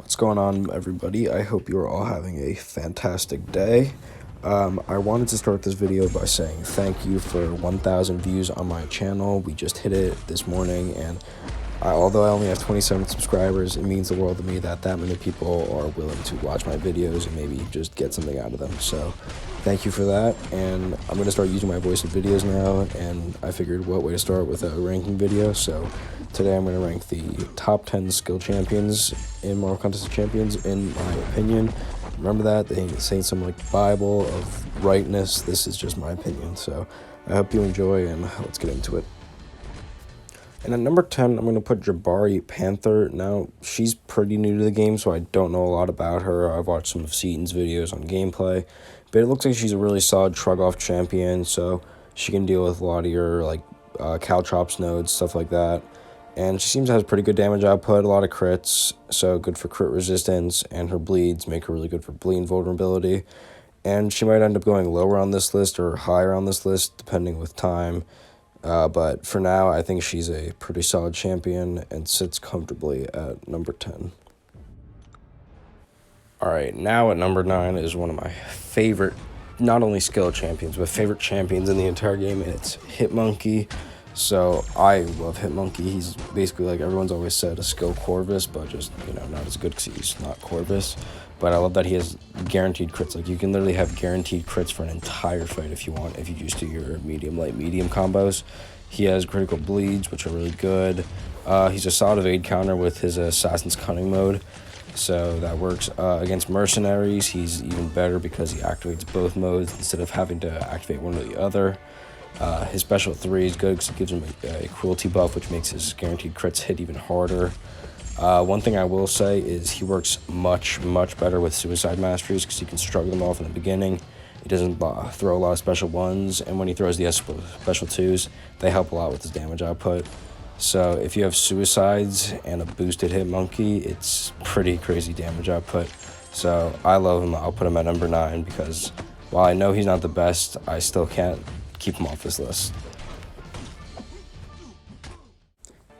What's going on, everybody? I hope you're all having a fantastic day. I wanted to start this video by saying thank you for 1,000 views on my channel. We just hit it this morning, and although I only have 27 subscribers, it means the world to me that many people are willing to watch my videos and maybe just get something out of them. So thank you for that, and I'm going to start using my voice in videos now, and I figured what way to start with a ranking video. So today I'm going to rank the top 10 skill champions in Marvel Contest of Champions, in my opinion. Remember that, they say something like Bible of rightness. This is just my opinion, so I hope you enjoy, and let's get into it. And at number 10, I'm going to put Jaguar Panther. Now, she's pretty new to the game, so I don't know a lot about her. I've watched some of Seaton's videos on gameplay, but it looks like she's a really solid shrug-off champion, so she can deal with a lot of your, Caltrops nodes, stuff like that. And she seems to have pretty good damage output, a lot of crits, so good for crit resistance, and her bleeds make her really good for bleed vulnerability. And she might end up going lower on this list or higher on this list, depending with time. But for now, I think she's a pretty solid champion and sits comfortably at number 10. Alright, now at number 9 is one of my favorite, not only skill champions, but favorite champions in the entire game, and it's Hitmonkey. So I love Hitmonkey. He's basically, like everyone's always said, a skill Corvus, but just, not as good because he's not Corvus. But I love that he has guaranteed crits. Like, you can literally have guaranteed crits for an entire fight if you want, if you just do your medium, light, medium combos. He has critical bleeds, which are really good. He's a solid evade counter with his Assassin's Cunning mode, so that works. Against mercenaries, he's even better because he activates both modes instead of having to activate one or the other. His special 3 is good because it gives him a cruelty buff, which makes his guaranteed crits hit even harder. One thing I will say is he works much better with suicide masteries because he can struggle them off in the beginning. He doesn't throw a lot of special 1s, and when he throws the special 2s, they help a lot with his damage output. So if you have suicides and a boosted Hitmonkey, it's pretty crazy damage output. So I love him. I'll put him at number 9 because while I know he's not the best, I still can't keep him off this list.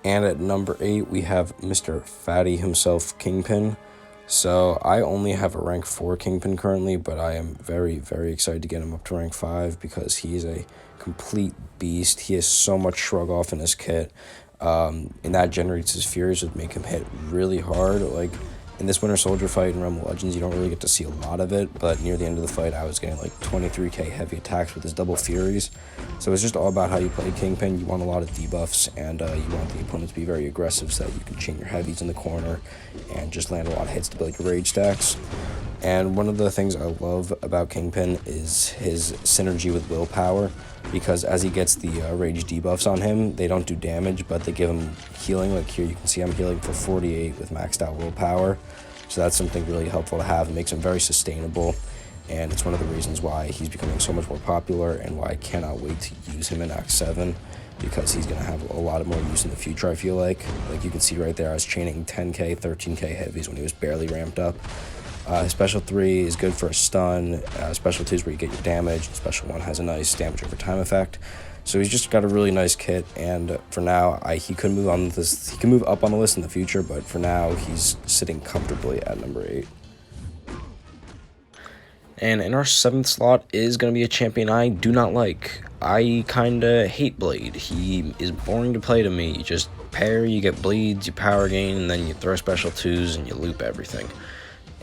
And at number 8, we have Mr. Fatty himself, Kingpin. So I only have a rank 4 Kingpin currently, but I am very excited to get him up to rank 5 because he is a complete beast. He has so much shrug off in his kit, and that generates his Furies, which make him hit really hard. Like, in this Winter Soldier fight in Realm of Legends, you don't really get to see a lot of it, but near the end of the fight, I was getting like 23k heavy attacks with his double Furies. So it's just all about how you play Kingpin. You want a lot of debuffs, and you want the opponent to be very aggressive so that you can chain your heavies in the corner and just land a lot of hits to build your rage stacks. And one of the things I love about Kingpin is his synergy with willpower, because as he gets the rage debuffs on him, they don't do damage, but they give him healing. Like here, you can see I'm healing for 48 with maxed out willpower. So that's something really helpful to have. It makes him very sustainable, and it's one of the reasons why he's becoming so much more popular and why I cannot wait to use him in Act 7, because he's going to have a lot of more use in the future, I feel like. Like you can see right there, I was chaining 10k, 13k heavies when he was barely ramped up. His special 3 is good for a stun. Special 2 is where you get your damage. Special 1 has a nice damage over time effect. So he's just got a really nice kit, and for now, he could move on this. He can move up on the list in the future, but for now, he's sitting comfortably at number 8. And in our 7th slot is going to be a champion I do not like. I kinda hate Blade. He is boring to play to me. You just pair, you get bleeds, you power gain, and then you throw special 2s and you loop everything.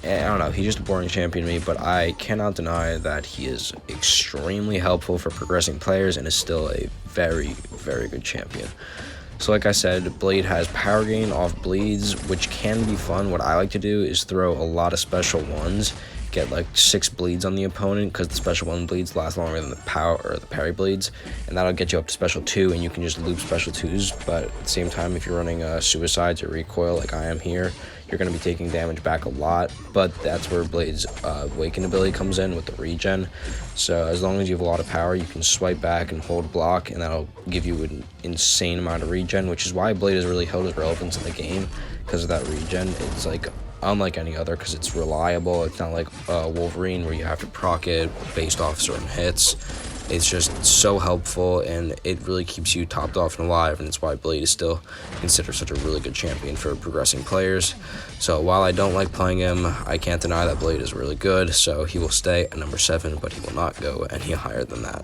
I don't know, he's just a boring champion to me, but I cannot deny that he is extremely helpful for progressing players and is still a very good champion. So like I said, Blade has power gain off bleeds, which can be fun. What I like to do is throw a lot of special 1s, get like 6 bleeds on the opponent, because the special 1 bleeds last longer than the power or the parry bleeds, and that'll get you up to special 2, and you can just loop special 2s. But at the same time, if you're running suicides or recoil like I am here, you're going to be taking damage back a lot, but that's where Blade's Awaken ability comes in with the regen. So as long as you have a lot of power, you can swipe back and hold block, and that'll give you an insane amount of regen, which is why Blade has really held its relevance in the game, because of that regen. It's like unlike any other because it's reliable. It's not like Wolverine where you have to proc it based off certain hits. It's just so helpful, and it really keeps you topped off and alive, and that's why Blade is still considered such a really good champion for progressing players. So while I don't like playing him, I can't deny that Blade is really good, so he will stay at number 7, but he will not go any higher than that.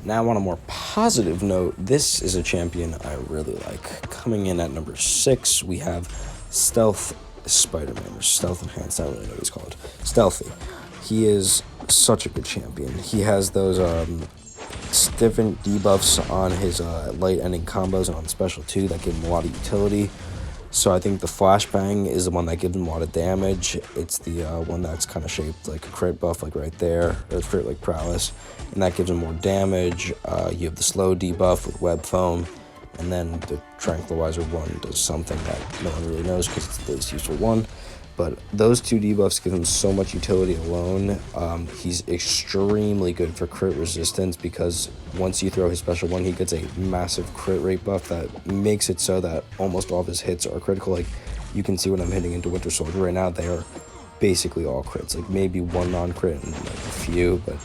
Now, on a more positive note, this is a champion I really like. Coming in at number 6, we have Stealth Spider-Man, or Stealth Enhanced, I don't really know what he's called. Stealthy. He is such a good champion. He has those different debuffs on his light ending combos and on special too that give him a lot of utility. So I think the flashbang is the one that gives him a lot of damage. It's the one that's kind of shaped like a crit buff, like right there, or crit like prowess, and that gives him more damage. You have the slow debuff with web foam, and then the tranquilizer one does something that no one really knows because it's the least useful one. But those two debuffs give him so much utility alone. He's extremely good for crit resistance because once you throw his special one, he gets a massive crit rate buff that makes it so that almost all of his hits are critical. Like, you can see when I'm hitting into Winter Soldier right now, they are basically all crits. Like, maybe one non-crit and like a few, but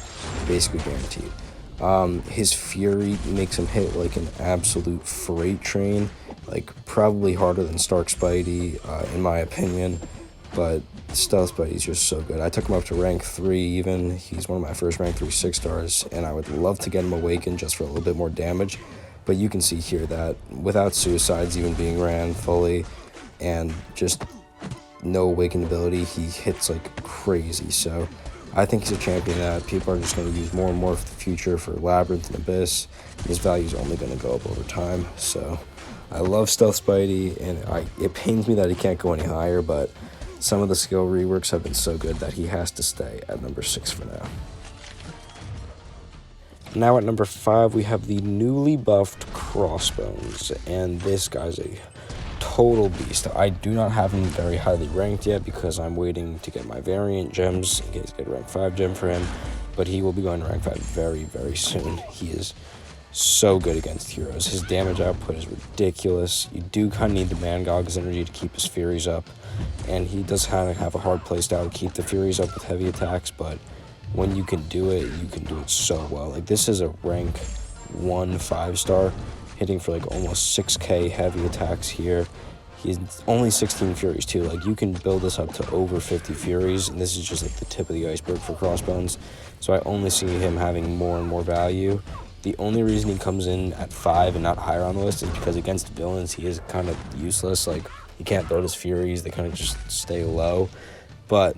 basically guaranteed. His Fury makes him hit like an absolute freight train, like probably harder than Stark Spidey, in my opinion. But Stealth Spidey's just so good. I took him up to rank 3 even. He's one of my first rank 3 6-stars, and I would love to get him awakened just for a little bit more damage. But you can see here that without suicides even being ran fully and just no awakened ability, he hits like crazy. So I think he's a champion that people are just going to use more and more for the future for Labyrinth and Abyss. His value is only going to go up over time. So I love Stealth Spidey, and it pains me that he can't go any higher, but some of the skill reworks have been so good that he has to stay at number 6 for now. Now at number 5, we have the newly buffed Crossbones, and this guy's a total beast. I do not have him very highly ranked yet because I'm waiting to get my variant gems in case I get a rank 5 gem for him, but he will be going to rank 5 very, very soon. He is so good against heroes. His damage output is ridiculous. You do kind of need the Man-Gog's energy to keep his Furies up, and he does have a hard playstyle to keep the Furies up with heavy attacks, but when you can do it, you can do it so well. Like, this is a rank 1 5-star, hitting for like almost 6k heavy attacks here. He's only 16 Furies too. Like, you can build this up to over 50 Furies, and this is just like the tip of the iceberg for Crossbones. So I only see him having more and more value. The only reason he comes in at 5 and not higher on the list is because against villains, he is kind of useless. Like, he can't build his Furies. They kind of just stay low. But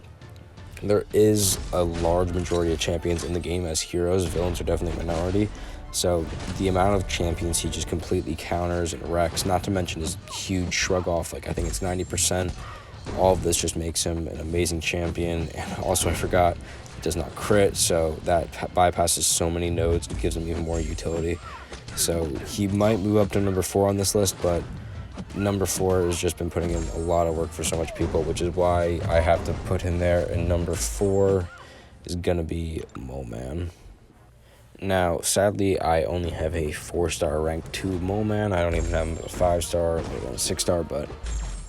there is a large majority of champions in the game as heroes. Villains are definitely a minority. So the amount of champions he just completely counters and wrecks, not to mention his huge shrug off, like I think it's 90%. All of this just makes him an amazing champion. And also, I forgot, he does not crit, so that bypasses so many nodes. It gives him even more utility. So he might move up to number 4 on this list, but number 4 has just been putting in a lot of work for so much people, which is why I have to put him there. And number 4 is gonna be MoMan. Now, sadly, I only have a 4-star rank 2 MoMan. I don't even have a 5-star, or a 6-star, but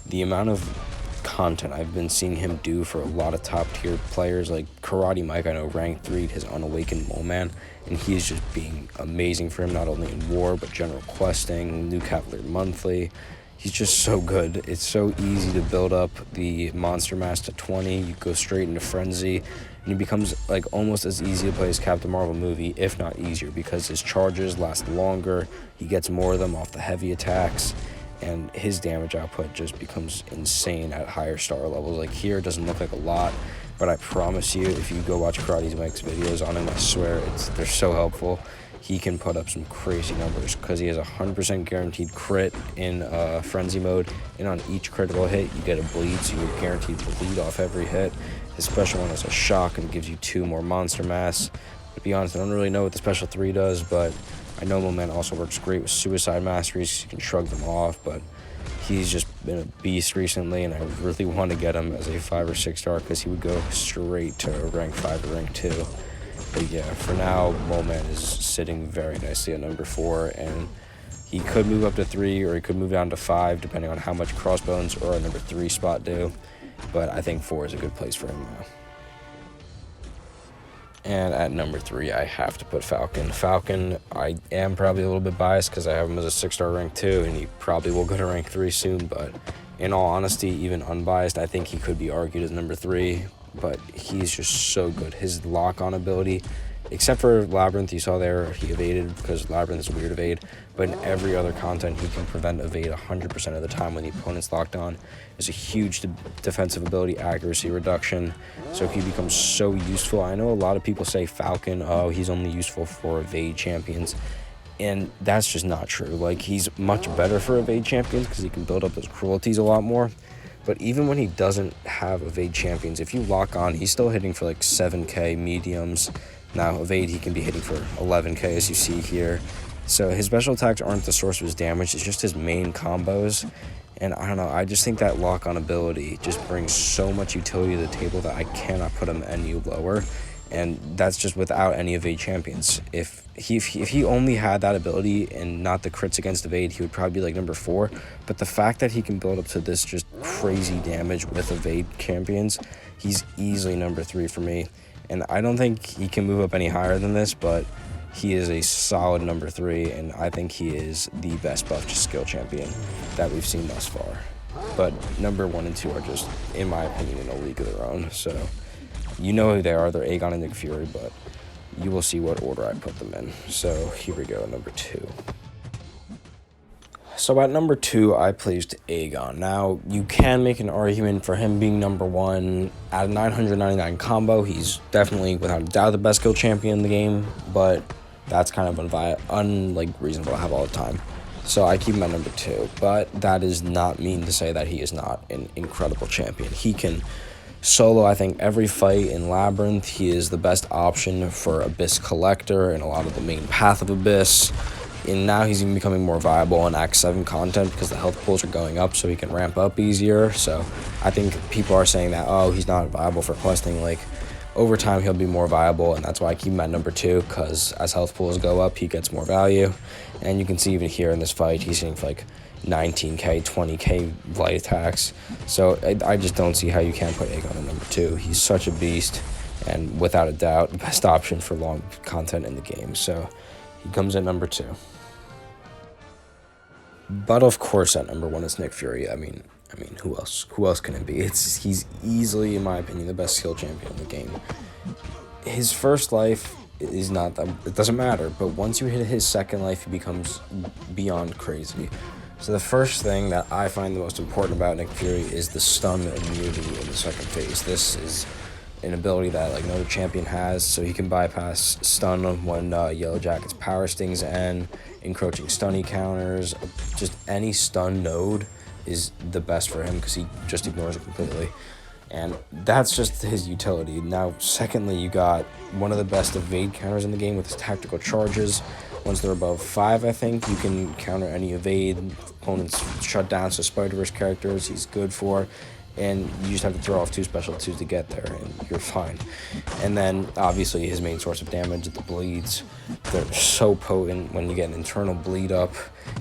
the amount of content I've been seeing him do for a lot of top-tier players, like Karate Mike, I know rank 3'd his unawakened MoMan, and he's just being amazing for him, not only in war, but general questing, New Cavalier Monthly. He's just so good. It's so easy to build up the Monster Mass to 20. You go straight into Frenzy, and he becomes like almost as easy to play as Captain Marvel movie, if not easier, because his charges last longer. He gets more of them off the heavy attacks, and his damage output just becomes insane at higher star levels. Like, here it doesn't look like a lot, but I promise you, if you go watch Karate Mike's videos on him, I swear they're so helpful. He can put up some crazy numbers because he has 100% guaranteed crit in Frenzy mode, and on each critical hit you get a bleed, so you're guaranteed bleed off every hit. His special one is a shock and gives you 2 more monster mass. To be honest, I don't really know what the special 3 does, but I know MoMan also works great with suicide masteries. You can shrug them off, but he's just been a beast recently, and I really want to get him as a 5 or 6-star because he would go straight to rank 5 or rank 2. But yeah, for now, MoMan is sitting very nicely at number 4, and he could move up to 3 or he could move down to 5, depending on how much Crossbones or a number 3 spot do. But I think 4 is a good place for him now. And at number 3, I have to put Falcon. Falcon, I am probably a little bit biased because I have him as a 6-star rank 2, and he probably will go to rank 3 soon, but in all honesty, even unbiased, I think he could be argued as number 3, but he's just so good. His lock-on ability, except for Labyrinth, you saw there, he evaded because Labyrinth is a weird evade, but in every other content, he can prevent evade 100% of the time when the opponent's locked on. It's a huge defensive ability, accuracy reduction, so he becomes so useful. I know a lot of people say Falcon, oh, he's only useful for evade champions, and that's just not true. Like, he's much better for evade champions because he can build up those cruelties a lot more. But even when he doesn't have evade champions, if you lock on, he's still hitting for like 7k mediums. Now, evade, he can be hitting for 11k, as you see here. So his special attacks aren't the source of his damage, it's just his main combos. And I don't know, I just think that lock-on ability just brings so much utility to the table that I cannot put him any lower. And that's just without any evade champions. If he only had that ability and not the crits against evade, he would probably be like number 4. But the fact that he can build up to this just crazy damage with evade champions, he's easily number 3 for me. And I don't think he can move up any higher than this, but he is a solid number 3, and I think he is the best buffed skill champion that we've seen thus far. But number 1 and 2 are just, in my opinion, in a league of their own. So you know who they are. They're Aegon and Nick Fury, but you will see what order I put them in. So here we go, number 2. So at number 2, I placed Aegon. Now, you can make an argument for him being number 1. At a 999 combo, he's definitely, without a doubt, the best skill champion in the game, but that's kind of unreasonable to have all the time. So I keep him at number 2, but that does not mean to say that he is not an incredible champion. He can solo, I think, every fight in Labyrinth. He is the best option for Abyss Collector and a lot of the main path of Abyss. And now he's even becoming more viable in Act 7 content because the health pools are going up, so he can ramp up easier. So I think people are saying that, oh, he's not viable for questing. Like, over time, he'll be more viable, and that's why I keep him at number 2, because as health pools go up, he gets more value. And you can see even here in this fight, he's hitting for like 19k, 20k light attacks. So I just don't see how you can't put Aegon at number 2. He's such a beast, and without a doubt, the best option for long content in the game. So he comes at number 2. But of course, at number 1 is Nick Fury. I mean, who else? Who else can it be? He's easily, in my opinion, the best skill champion in the game. His first life is not that, it doesn't matter, but once you hit his second life, he becomes beyond crazy. So the first thing that I find the most important about Nick Fury is the stun immunity in the second phase. This is an ability that like no other champion has, so he can bypass stun when Yellow Jacket's power stings and encroaching stunny counters. Just any stun node is the best for him because he just ignores it completely, and that's just his utility. Now, secondly, you got one of the best evade counters in the game with his tactical charges. Once they're above 5, I think, you can counter any evade. Opponents shut down, so Spider-Verse characters he's good for. And you just have to throw off 2 special 2s to get there, and you're fine. And then, obviously, his main source of damage, the bleeds. They're so potent when you get an internal bleed up,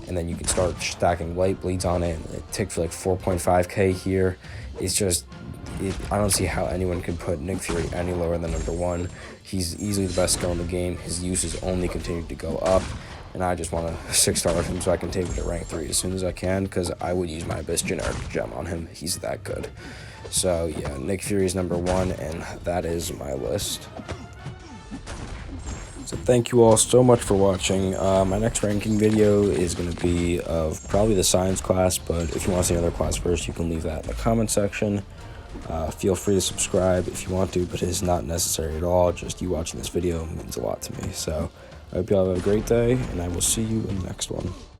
and then you can start stacking light bleeds on it. It ticked for like 4.5k here. It's just, I don't see how anyone could put Nick Fury any lower than number 1. He's easily the best skill in the game. His uses only continue to go up. And I just want to 6-star him so I can take him to rank 3 as soon as I can, because I would use my Abyss generic gem on him. He's that good. So yeah, Nick Fury is number 1, and that is my list. So thank you all so much for watching. My next ranking video is going to be of probably the science class, but if you want to see another class first, you can leave that in the comment section. Feel free to subscribe if you want to, but it is not necessary at all. Just you watching this video means a lot to me. So I hope you all have a great day, and I will see you in the next one.